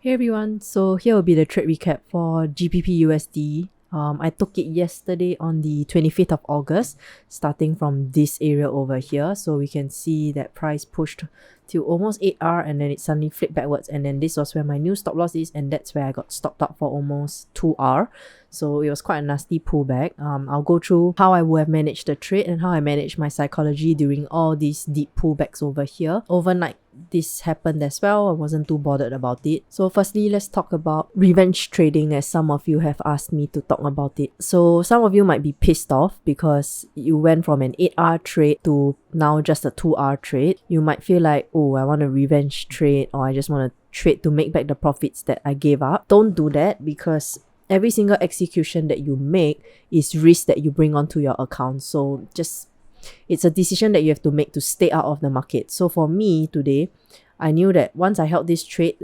Hey everyone, so here will be the trade recap for Gpp Usd. I took it yesterday on the 25th of August, starting from this area over here. So we can see that price pushed to almost 8R and then it suddenly flipped backwards. And then this was where my new stop loss is, and that's where I got stopped up for almost 2R. So it was quite a nasty pullback. I'll go through how I would have managed the trade and how I managed my psychology during all these deep pullbacks over here. Overnight, this happened as well. I wasn't too bothered about it. So firstly, let's talk about revenge trading, as some of you have asked me to talk about it. So some of you might be pissed off because you went from an 8R trade to now just a 2R trade. You might feel like, oh, I want a revenge trade, or I just want to trade to make back the profits that I gave up. Don't do that, because every single execution that you make is risk that you bring onto your account. So it's a decision that you have to make to stay out of the market. So for me today, I knew that once I held this trade,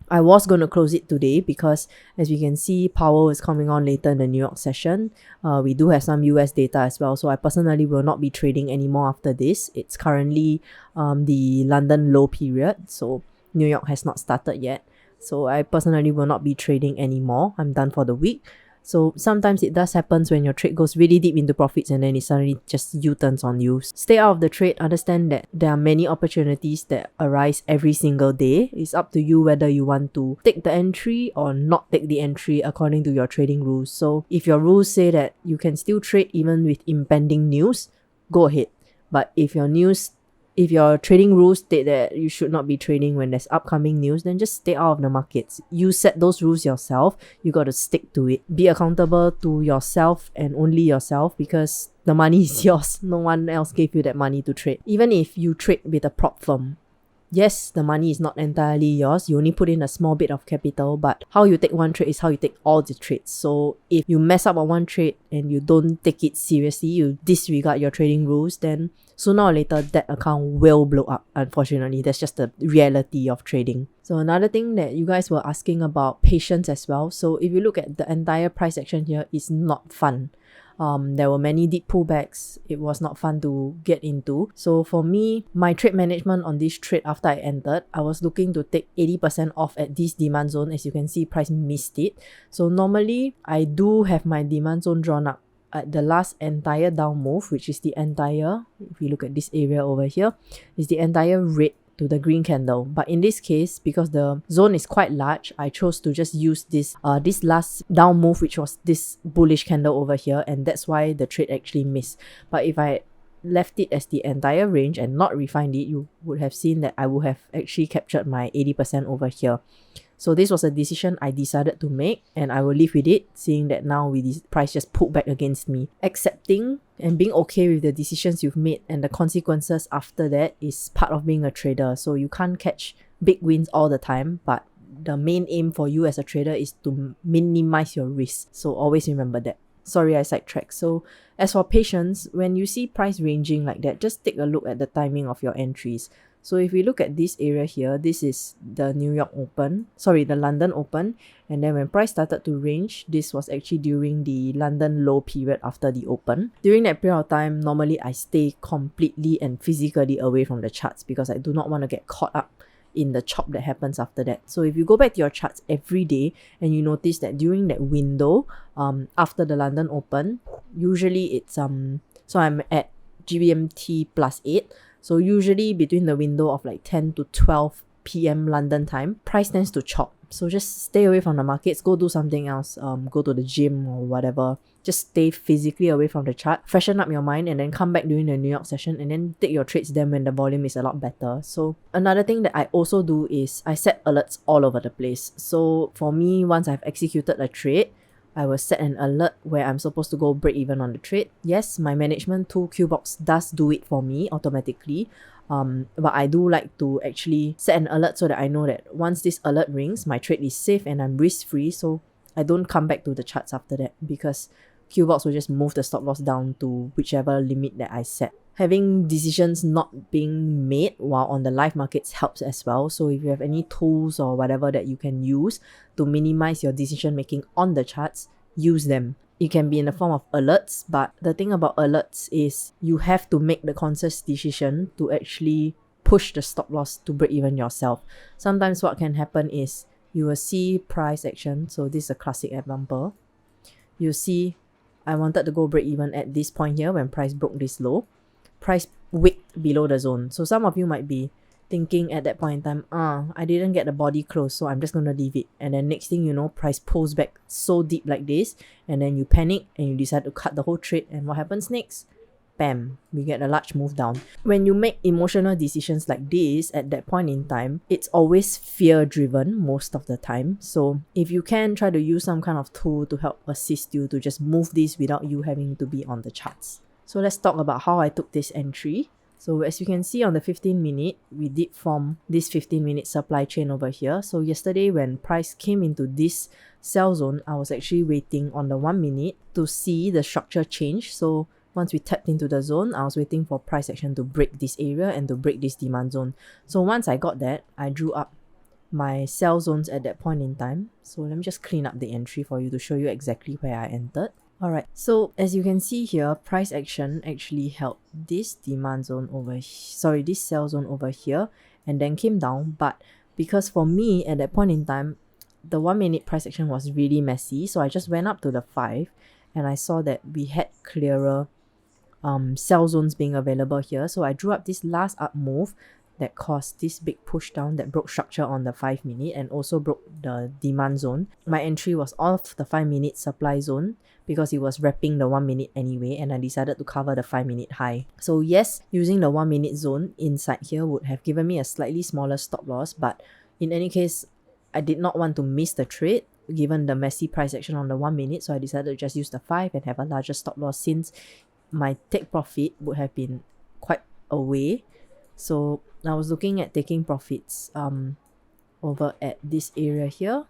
I was going to close it today, because as we can see, Powell is coming on later in the New York session. We do have some US data as well. So I personally will not be trading anymore after this. It's currently the London low period. So New York has not started yet. So I personally will not be trading anymore. I'm done for the week. So sometimes it does happen when your trade goes really deep into profits and then it suddenly just U-turns on you. Stay out of the trade. Understand that there are many opportunities that arise every single day. It's up to you whether you want to take the entry or not take the entry according to your trading rules. So if your rules say that you can still trade even with impending news, go ahead. But if your trading rules state that you should not be trading when there's upcoming news, then just stay out of the markets. You set those rules yourself. You got to stick to it. Be accountable to yourself and only yourself, because the money is yours. No one else gave you that money to trade. Even if you trade with a prop firm, yes, the money is not entirely yours. You only put in a small bit of capital, but how you take one trade is how you take all the trades. So if you mess up on one trade and you don't take it seriously, you disregard your trading rules, then sooner or later that account will blow up. Unfortunately, that's just the reality of trading. So another thing that you guys were asking about, patience as well. So if you look at the entire price action here, it's not fun. There were many deep pullbacks. It was not fun to get into. So for me, my trade management on this trade after I entered, I was looking to take 80% off at this demand zone. As you can see, price missed it. So normally, I do have my demand zone drawn up at the last entire down move, which is the entire, if we look at this area over here, is the entire red to the green candle. But in this case, because the zone is quite large, I chose to just use this last down move, which was this bullish candle over here, and that's why the trade actually missed. But if I left it as the entire range and not refined it, you would have seen that I would have actually captured my 80% over here. So this was a decision I decided to make, and I will live with it, seeing that now the price just pulled back against me. Accepting and being okay with the decisions you've made and the consequences after that is part of being a trader. So you can't catch big wins all the time, but the main aim for you as a trader is to minimize your risk. So always remember that. Sorry, I sidetracked. So as for patience, when you see price ranging like that, just take a look at the timing of your entries. So if we look at this area here, this is the the London open. And then when price started to range, this was actually during the London low period after the open. During that period of time, normally I stay completely and physically away from the charts, because I do not want to get caught up in the chop that happens after that. So if you go back to your charts every day and you notice that during that window, after the London open, usually it's so I'm at GMT plus 8. So usually between the window of like 10 to 12 p.m. London time, price tends to chop. So just stay away from the markets, go do something else, go to the gym or whatever. Just stay physically away from the chart, freshen up your mind, and then come back during the New York session and then take your trades then when the volume is a lot better. So another thing that I also do is I set alerts all over the place. So for me, once I've executed a trade, I will set an alert where I'm supposed to go break even on the trade. Yes, my management tool qBox does do it for me automatically. But I do like to actually set an alert so that I know that once this alert rings, my trade is safe and I'm risk-free. So I don't come back to the charts after that, because qBox will just move the stop loss down to whichever limit that I set. Having decisions not being made while on the live markets helps as well. So if you have any tools or whatever that you can use to minimize your decision making on the charts, use them. It can be in the form of alerts, but the thing about alerts is you have to make the conscious decision to actually push the stop loss to break even yourself. Sometimes what can happen is you will see price action. So this is a classic example. You see I wanted to go break even at this point here when price broke this low. Price wicked below the zone. So some of you might be thinking at that point in time, I didn't get the body close, so I'm just going to leave it. And then next thing you know, price pulls back so deep like this, and then you panic and you decide to cut the whole trade. And what happens next? Bam, we get a large move down. When you make emotional decisions like this at that point in time, it's always fear driven most of the time. So if you can, try to use some kind of tool to help assist you to just move this without you having to be on the charts. So let's talk about how I took this entry. So as you can see on the 15 minute, we did form this 15 minute supply chain over here. So yesterday when price came into this sell zone, I was actually waiting on the 1 minute to see the structure change. So once we tapped into the zone, I was waiting for price action to break this area and to break this demand zone. So once I got that, I drew up my sell zones at that point in time. So let me just clean up the entry for you to show you exactly where I entered. Alright, so as you can see here, price action actually held this demand zone over, this sell zone over here, and then came down. But because for me at that point in time, the 1 minute price action was really messy, so I just went up to the 5 and I saw that we had clearer sell zones being available here. So I drew up this last up move that caused this big push down that broke structure on the 5 minute and also broke the demand zone. My entry was off the 5 minute supply zone because it was wrapping the 1 minute anyway, and I decided to cover the 5 minute high. So yes, using the 1 minute zone inside here would have given me a slightly smaller stop loss, but in any case, I did not want to miss the trade given the messy price action on the 1 minute, so I decided to just use the 5 and have a larger stop loss since my take profit would have been quite away. So I was looking at taking profits over at this area here,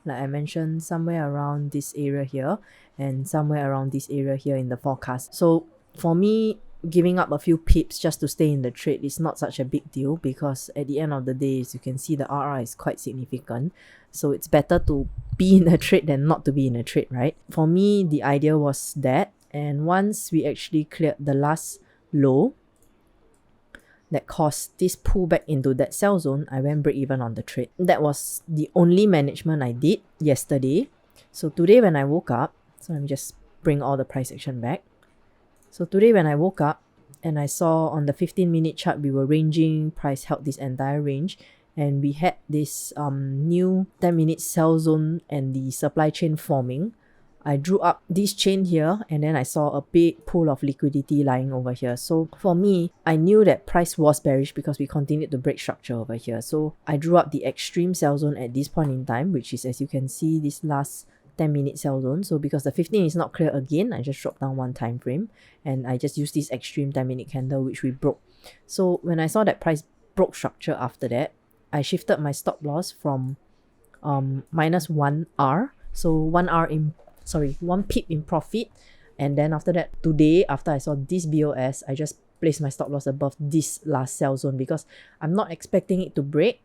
like I mentioned, somewhere around this area here and somewhere around this area here in the forecast. So for me, giving up a few pips just to stay in the trade is not such a big deal, because at the end of the day, as you can see, the RR is quite significant. So it's better to be in a trade than not to be in a trade, right? For me, the idea was that, and once we actually cleared the last low that caused this pullback into that sell zone, I went break even on the trade. That was the only management I did yesterday. So today when I woke up, so let me just bring all the price action back. So today when I woke up and I saw on the 15 minute chart, we were ranging, price held this entire range, and we had this new 10 minute sell zone and the supply chain forming. I drew up this chain here, and then I saw a big pool of liquidity lying over here. So for me, I knew that price was bearish because we continued to break structure over here. So I drew up the extreme sell zone at this point in time, which is, as you can see, this last 10 minute sell zone. So because the 15 is not clear again, I just dropped down one time frame and I just used this extreme 10 minute candle, which we broke. So when I saw that price broke structure after that, I shifted my stop loss from minus 1R. So 1 pip in profit. And then after that, today, after I saw this BOS, I just placed my stop loss above this last sell zone because I'm not expecting it to break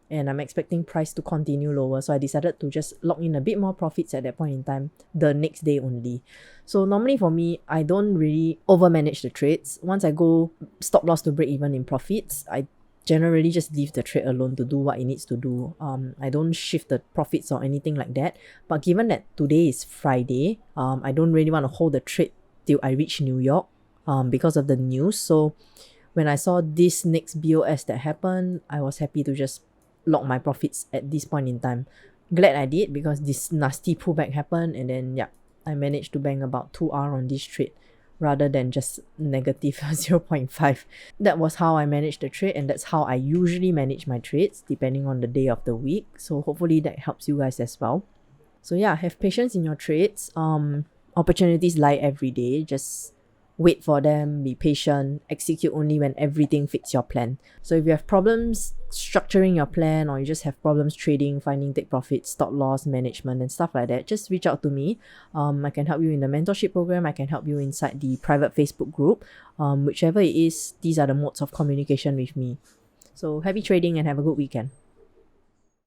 and I'm expecting price to continue lower. So I decided to just lock in a bit more profits at that point in time, the next day only. So normally for me, I don't really overmanage the trades. Once I go stop loss to break even in profits, I generally just leave the trade alone to do what it needs to do. I don't shift the profits or anything like that. But given that today is Friday, I don't really want to hold the trade till I reach New York because of the news. So when I saw this next BOS that happened, I was happy to just lock my profits at this point in time. Glad I did because this nasty pullback happened, and then yeah, I managed to bang about 2R on this trade rather than just negative 0.5. That was how I managed the trade, and that's how I usually manage my trades depending on the day of the week. So hopefully that helps you guys as well. So yeah, have patience in your trades. Opportunities lie every day. Just wait for them, be patient, execute only when everything fits your plan. So if you have problems structuring your plan, or you just have problems trading, finding take profit, stop loss management and stuff like that, just reach out to me. I can help you in the mentorship program. I can help you inside the private Facebook group. Whichever it is, these are the modes of communication with me. So happy trading and have a good weekend.